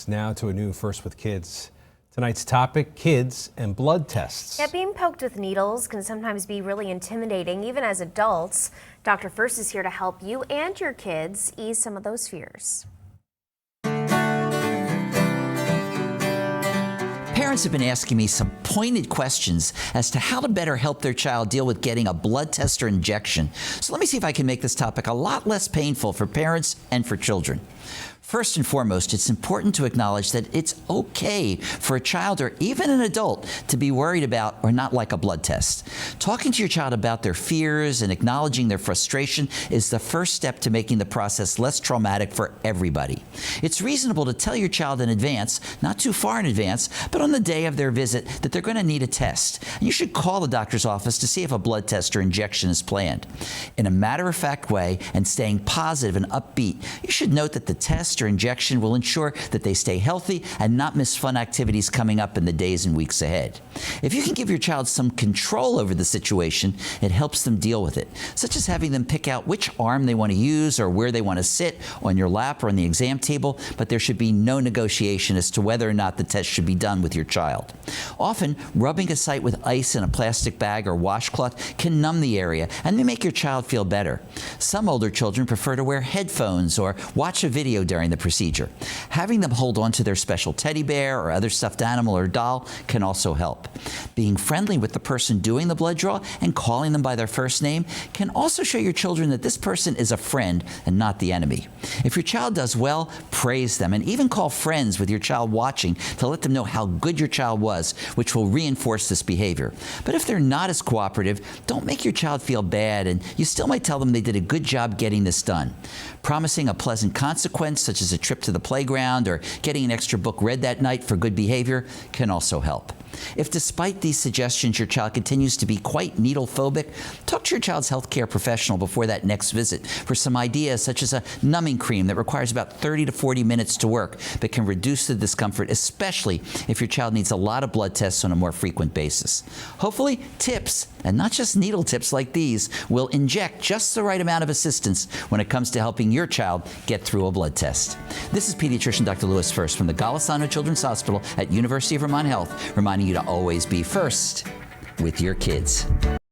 kids. Now to a new First with Kids. Tonight's topic, kids and blood tests. Yeah, being poked with needles can sometimes be really intimidating, even as adults. Dr. First is here to help you and your kids ease some of those fears. Parents have been asking me some pointed questions as to how to better help their child deal with getting a blood test or injection. So let me see if I can make this topic a lot less painful for parents and for children. First and foremost, it's important to acknowledge that it's okay for a child or even an adult to be worried about or not like a blood test. Talking to your child about their fears and acknowledging their frustration is the first step to making the process less traumatic for everybody. It's reasonable to tell your child in advance, not too far in advance, but on the day of their visit, that they're going to need a test. And you should call the doctor's office to see if a blood test or injection is planned. In a matter-of-fact way and staying positive and upbeat, you should note that the test or injection will ensure that they stay healthy and not miss fun activities coming up in the days and weeks ahead. If you can give your child some control over the situation, it helps them deal with it, such as having them pick out which arm they want to use or where they want to sit on your lap or on the exam table, but there should be no negotiation as to whether or not the test should be done with your child. Often, rubbing a site with ice in a plastic bag or washcloth can numb the area and may make your child feel better. Some older children prefer to wear headphones or watch a video during the procedure. Having them hold on to their special teddy bear or other stuffed animal or doll can also help. Being friendly with the person doing the blood draw and calling them by their first name can also show your children that this person is a friend and not the enemy. If your child does well, praise them and even call friends with your child watching to let them know how good your child was, which will reinforce this behavior. But if they're not as cooperative, don't make your child feel bad, and you still might tell them they did a good job getting this done. Promising a pleasant consequence, such as a trip to the playground or getting an extra book read that night for good behavior, can also help. If despite these suggestions your child continues to be quite needle phobic, talk to your child's healthcare professional before that next visit for some ideas, such as a numbing cream that requires about 30 to 40 minutes to work but can reduce the discomfort, especially if your child needs a lot of blood tests on a more frequent basis. Hopefully, tips, and not just needle tips like these, will inject just the right amount of assistance when it comes to helping your child get through a blood test. This is pediatrician Dr. Lewis First from the Golisano Children's Hospital at University of Vermont Health, reminding you to always be first with your kids.